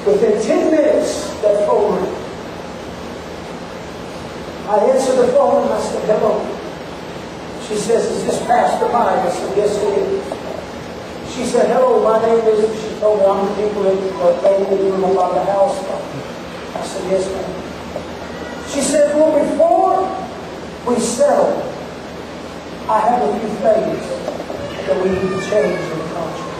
Within 10 minutes, that phone rang. I answered the phone and I said, hello. She says, is this Pastor Mike? I said, yes, it is. She said, hello, my name is, she told me I'm the people that live about the house. I said, yes, ma'am. She said, well, before we settle, I have a few things that we need to change in the contract.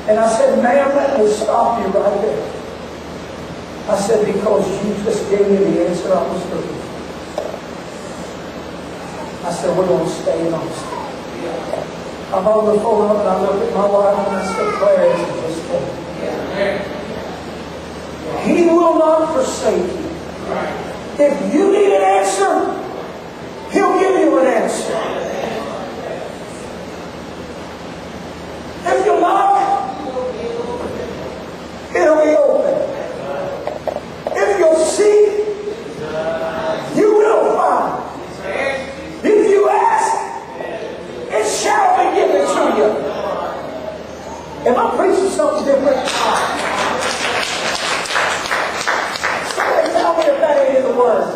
And I said, ma'am, let me stop you right there. I said, because you just gave me the answer I was looking for. I said, we're going to stay in on stay. I hung the phone up and I looked at my wife and I said, Claire, just tell me. He will not forsake you. If you need an answer, He'll give you an answer. If you love, it'll be open. If you'll seek, you will find. If you ask, it shall be given to you. Am I preaching something different? Somebody tell me if that ain't in the Word.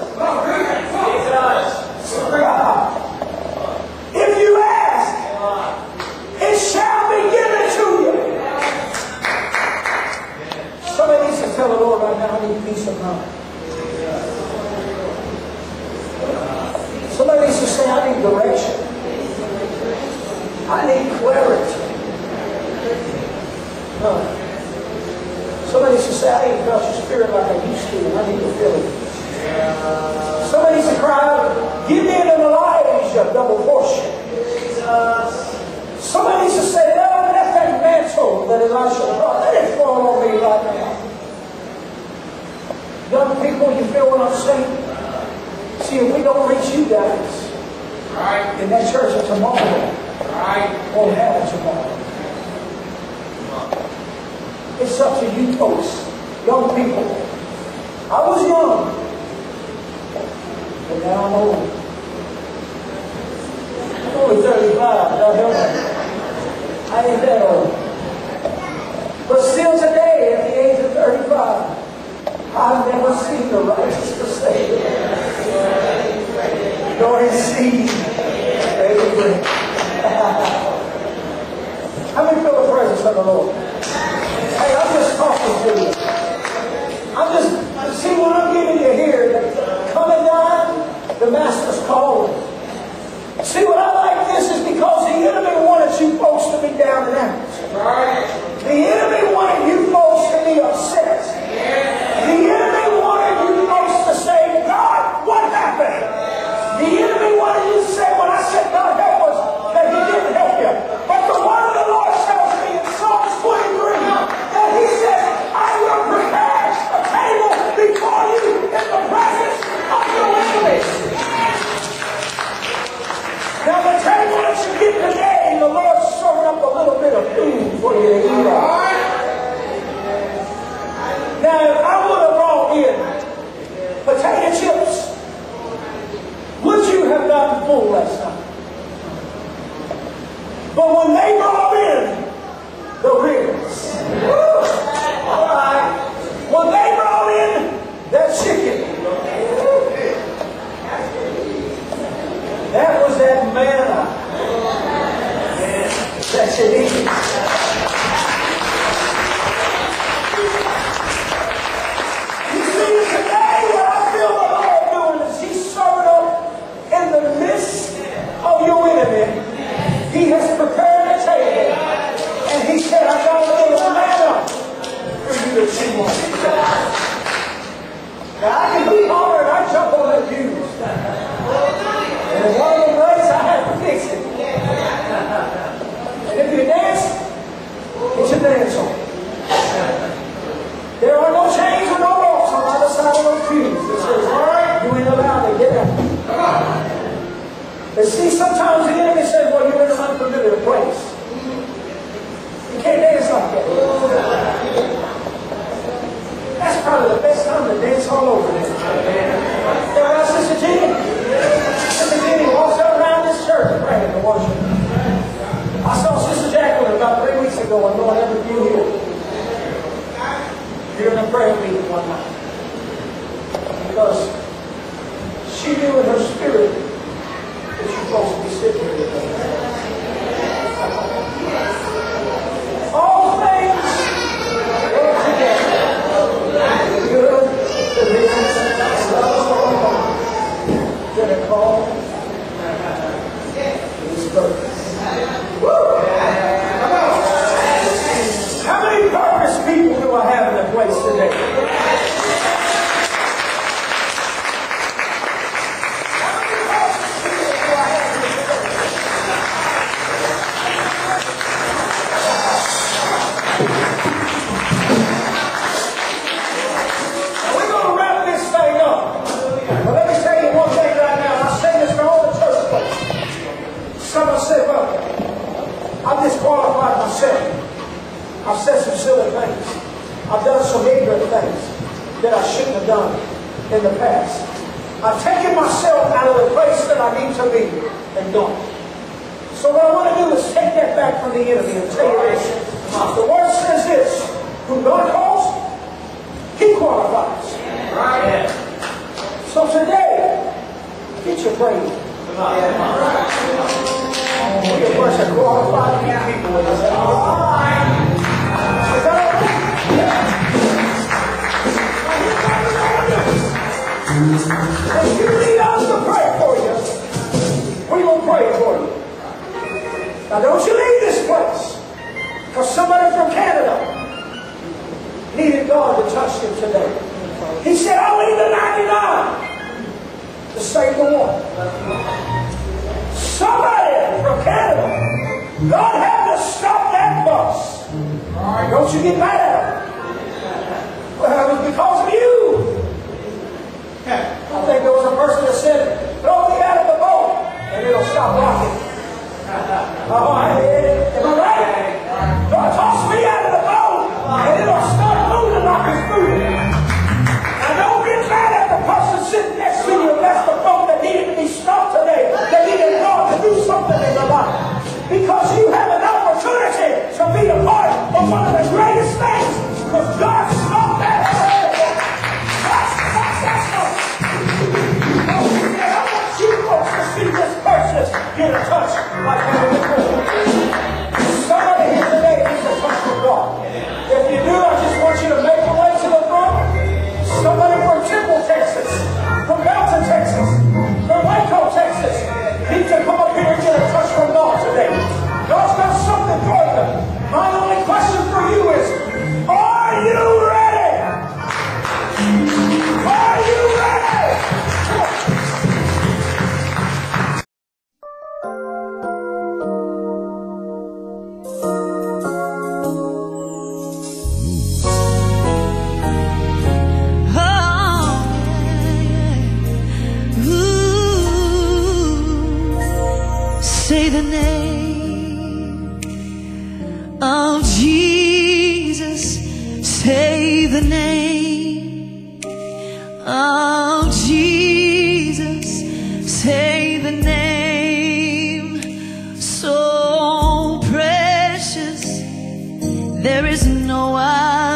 If you ask, it shall be given to you. Somebody needs to tell the Lord right now, I need peace of mind. Somebody needs to say, I need direction. I need clarity. Somebody needs to say, I ain't felt your spirit like I used to, and I need to feel it. Somebody needs to cry out, give me an Elijah double portion. Somebody needs to say, let that mantle that Elisha brought, let it fall on me right now. Young people, you feel what I'm saying? See, if we don't reach you guys, in that church of tomorrow, won't have it tomorrow. It's up to you folks, young people. I was young, but now I'm old. I'm only 35, God help me. I ain't that old. But still today, at the age of 35, I've never seen the righteous forsaken, nor his seed begging bread. How many feel the presence of the Lord? Hey, I'm just talking to you. See what I'm giving you here, that coming down, the Master's calling. See, what I like this is because the enemy wanted you folks to be down and out. The enemy wanted you folks to be upset. The enemy wanted you folks to say, God, what happened? The enemy wanted you to say, when I said God help us, that He didn't help you. But the word of the Lord tells me in Psalms 23 that He says, I will prepare a table before you in the presence of your enemies. Now the table that you get today, the Lord's serving up a little bit of food for you to eat on. Now if I would have brought in potato chips, would you have gotten full last night? But when they brought in the ribs, all right, when they brought in that chicken, that was that manna that you needed. You see, today what I feel the Lord doing is He's serving up in the midst of your enemy. He has prepared a table, and He said, I got a little manna for you to chew on. Now I can be hard, I jump on that juice. And if one of them breaks, I have to fix it. And if you dance, get your dance on. There are no chains or no ropes on either side of those pews. It says, all right, you ain't allowed to get out. But see, sometimes the enemy says, well, you're in an unfamiliar place. You can't dance like that. That's probably the best time to dance all over there. Right, Sister Jenny? Sister Jenny walks around this church praying and worshiping. I saw Sister Jacqueline about 3 weeks ago and Lord ever you here. prayer meeting one night. Because she knew in her spirit that you're supposed to be sitting here today. All things work together. Good to these that are called to His purpose. Come on. How many purpose people do I have in the place today? I've disqualified myself. I've said some silly things. I've done some ignorant things that I shouldn't have done in the past. I've taken myself out of the place that I need to be and gone. So what I want to do is take that back from the enemy and tell you this. The Word says this: who God calls, He qualifies. Right. So today, get your praise. Be a person qualified to be people with us. Is that all right? If you need us to pray for you, we will pray for you. Now don't you leave this place, because somebody from Canada needed God to touch him today. He said, I'll leave the 99 to save the one. Somebody from Canada, God had to stop that bus. Don't you get mad at him. Well, it was because of you. I think there was a person that said, throw me out of the boat and it'll stop rocking. Am I right? Toss me out of the boat and it'll start moving like it's moving. Now don't get mad at the person sitting next to you. That's the boat that needed to be stopped today. They needed God to do something in their life. Because you have an opportunity to be a part of one of the greatest things. Because God stopped that. I want you folks to see this person get a touch like never before. Somebody here today needs a touch from God. If you do, I just want you to make your way to the front. Somebody from Temple, Texas, from Belton, Texas, from Waco, Texas, needs to come up here and get a touch from God today. God's got something for you. My only question for you is, are you ready? Are you ready? Say the name of Jesus. Say the name of Jesus. Say the name so precious. There is no other.